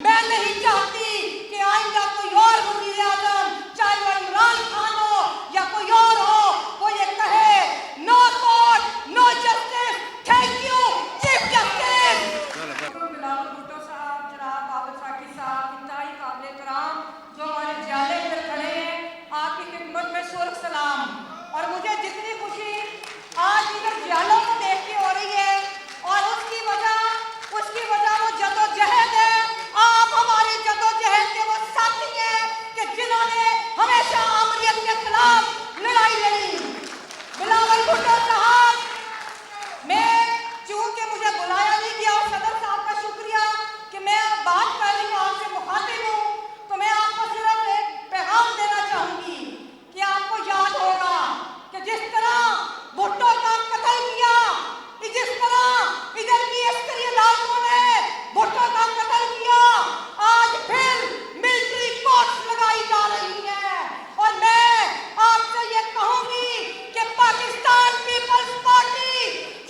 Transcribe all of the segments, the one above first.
मैं नहीं चाहती कि आइंदा कोई और वज़ीर आज़म, चाहे वो इमरान खान हो या कोई और हो, वो ये कहे no court no justice, thank you chief justice. Bilawal Bhutto साहब, जनाब आबिद साकी साहब, इंतहाई काबिल एहतराम जो हमारे जाले पर खड़े हैं, आपकी खिदमत में सुर्ख सलाम। और मुझे जितनी खुशी आज इधर जालों को देख के हो रही है, और उसकी वजह वो जदोजहद है। आप हमारे जदोजहद के वो साथी हैं कि जिन्होंने हमेशा आमरीत के खिलाफ लड़ाई लड़ी। बिलावल भुट्टो साहब, मैं चूंकि मुझे बुलाया नहीं गया, और सदर साहब का शुक्रिया कि मैं बात कर रही हूँ, आपसे मुखातिब हूँ, तो मैं आपको सिर्फ एक पैगाम देना चाहूंगी कि आपको याद होगा कि जिस तरह भुट्टो का कत्ल किया, जिस तरह इधर की अस्करी अदालतों ने भुट्टो का कत्ल किया, आज फिर मिलिट्री कोर्ट्स लगाई जा रही हैं। और मैं आपसे ये कहूंगी कि पाकिस्तान पीपल्स पार्टी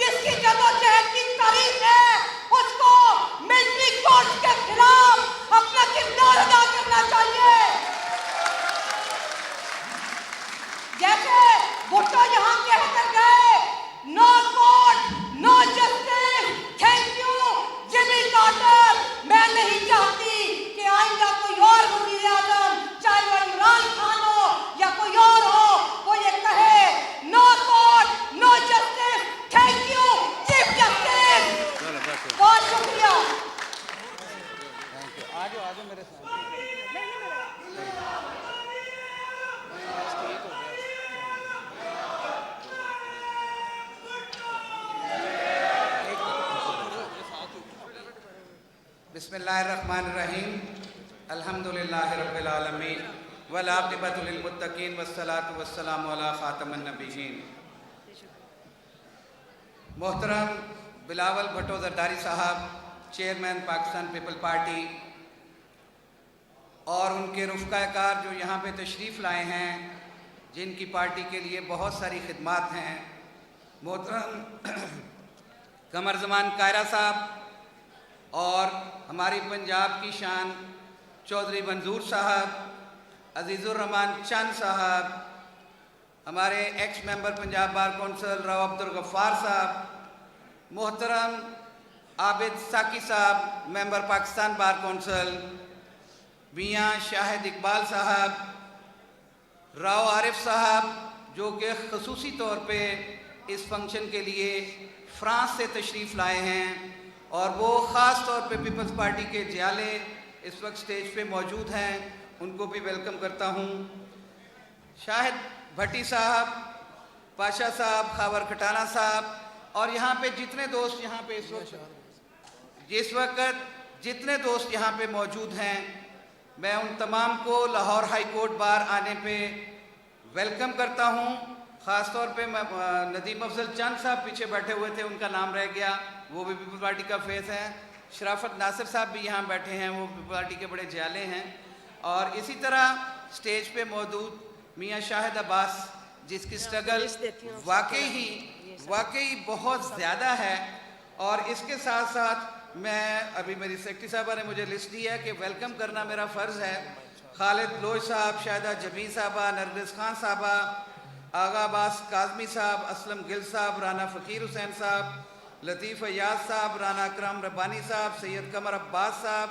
जिसकी जदोजहद की तारीफ है, उसको मिलिट्री कोर्ट्स के खिलाफ अपना किरदार अदा करना चाहिए। जैसे भुट्टो यहाँ कहकर गए no court no justice, thank you Jimmy Carter, मैं नहीं चाहती कि आइंदा कोई और वज़ीर आज़म, चाहे वो इमरान खान हो या कोई और हो, वो ये कहे no court no justice, thank you chief justice. बहुत शुक्रिया। आजो मेरे साथ। बिस्मिल्लाहिर्रहमानिर्रहीम, अल्हम्दुलिल्लाहि रब्बिल आलमीन वल आक़िबतु लिल मुत्तक़ीन वस्सलातु वस्सलामु अला ख़ातमिन नबिय्यीन। मोहतरम बिलावल भुट्टो ज़रदारी साहब, चेयरमैन पाकिस्तान पीपल पार्टी, और उनके रुफ़क़ा-ए-कार जो यहाँ पे तशरीफ़ लाए हैं, जिनकी पार्टी के लिए बहुत सारी खिदमात हैं, मोहतरम कमर ज़मान कायरा साहब, और हमारी पंजाब की शान चौधरी मंजूर साहब, अजीज़ुर रहमान चंद साहब, हमारे ex member Punjab bar council Rao Abdul Ghaffar साहब, मोहतरम आबिद साकी साहब, मेंबर पाकिस्तान बार कौंसिल, मियाँ शाहिद इकबाल साहब, राव आरिफ साहब जो कि ख़ुसूसी तौर पे इस फंक्शन के लिए फ़्रांस से तशरीफ़ लाए हैं, और वो ख़ास तौर पे पीपल्स पार्टी के जियाले इस वक्त स्टेज पे मौजूद हैं, उनको भी वेलकम करता हूँ। शाहिद भट्टी साहब, पाशा साहब, खावर खटाना साहब, और यहाँ पे जितने दोस्त यहाँ पे इस वक्त जितने दोस्त यहाँ पे मौजूद हैं, मैं उन तमाम को लाहौर हाई कोर्ट बार आने पे वेलकम करता हूँ। ख़ास तौर पे नदीम अफजल चंद साहब पीछे बैठे हुए थे, उनका नाम रह गया, वो भी पीपल पार्टी का फेस है। शराफत नासिर साहब भी यहाँ बैठे हैं, वो पीपल पार्टी के बड़े जियाले हैं। और इसी तरह स्टेज पे मौजूद मियाँ शाहिद अब्बास, जिसकी स्ट्रगल वाकई बहुत ज़्यादा है। और इसके साथ साथ मैं अभी मेरी सेक्रेटरी साहबा ने मुझे लिस्ट दी है कि वेलकम करना मेरा फ़र्ज़ है। खालिद लोज साहब, शाहिदा जबीर साहबा, नरगिस खान साहबा, आगा अब्बास काज़मी साहब, असलम गिल साहब, राना फ़कीर हुसैन साहब, लतीफ़ अयाज साहब, राना अकरम रब्बानी साहब, सैयद कमर अब्बास साहब,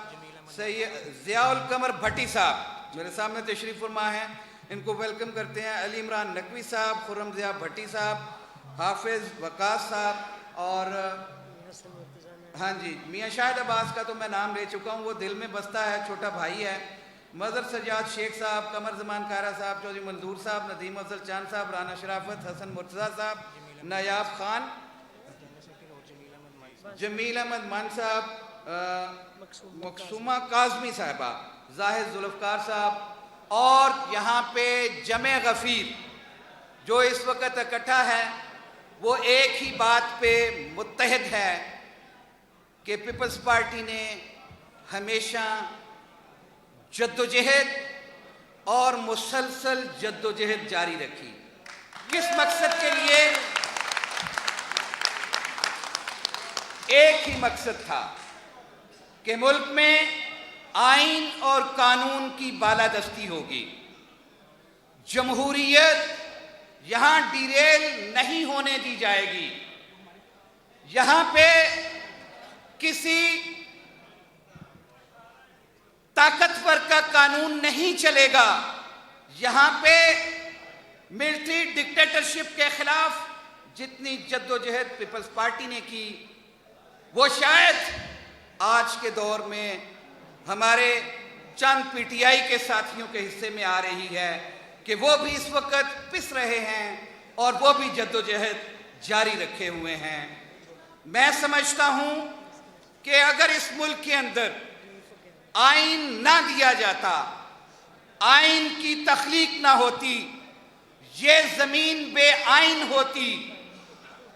सैयद ज़ियाउल कमर भट्टी साहब मेरे सामने तशरीफ़ फरमा हैं, इनको वेलकम करते हैं। अली इमरान नकवी साहब, खुर्रम ज़िया भट्टी साहब, हाफिज़ वकास साहब, और हाँ जी, मियाँ शाहिद अब्बास का तो मैं नाम ले चुका हूँ, वो दिल में बसता है, छोटा भाई है। मज़र सजाद शेख साहब, कमर ज़मान कायरा साहब, चौधरी मंजूर साहब, नदीम अफजल चंद साहब, राना शराफत, हसन मुर्तज़ा साहब, नायाब खान, जमील अहमद मान साहब, मकसूमा काज़मी साहबा, जाहिद जुल्फ़कार साहब, और यहाँ पे जमे गफ़ीर जो इस वक्त इकट्ठा है, वो एक ही बात पे मुत्तहिद है कि पीपल्स पार्टी ने हमेशा जद्दोजहद और मुसलसल जद्दोजहद जारी रखी। किस मकसद के लिए? एक ही मकसद था कि मुल्क में कानून की बालादस्ती होगी। जमहूरियत यहां डिरेल नहीं होने दी जाएगी। यहां पे किसी ताकतवर का कानून नहीं चलेगा। यहां पे मिलिट्री डिक्टेटरशिप के खिलाफ जितनी जद्दोजहद पीपल्स पार्टी ने की, वो शायद आज के दौर में हमारे चंद पीटीआई के साथियों के हिस्से में आ रही है कि वो भी इस वक्त पिस रहे हैं और वो भी जद्दोजहद जारी रखे हुए हैं। मैं समझता हूं कि अगर इस मुल्क के अंदर आइन ना दिया जाता, आइन की तख्लीक ना होती, ये जमीन बेआइन होती,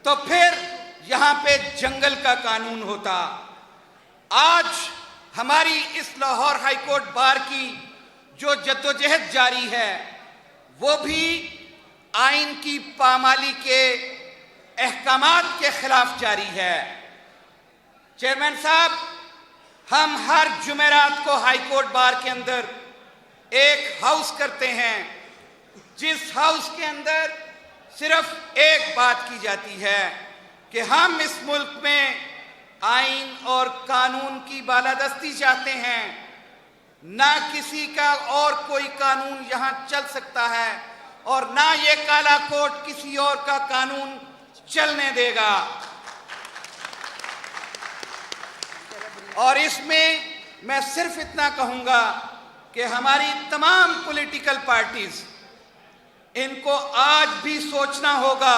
तो फिर यहां पे जंगल का कानून होता। आज हमारी इस लाहौर हाईकोर्ट बार की जो जद्दोजहद जारी है, वो भी आइन की पामाली के अहकामात के खिलाफ जारी है। चेयरमैन साहब, हम हर जुमेरात को हाईकोर्ट बार के अंदर एक हाउस करते हैं, जिस हाउस के अंदर सिर्फ एक बात की जाती है कि हम इस मुल्क में आइन और कानून की बालादस्ती चाहते हैं। ना किसी का और कोई कानून यहां चल सकता है और ना ये काला कोट किसी और का कानून चलने देगा। और इसमें मैं सिर्फ इतना कहूंगा कि हमारी तमाम पॉलिटिकल पार्टीज, इनको आज भी सोचना होगा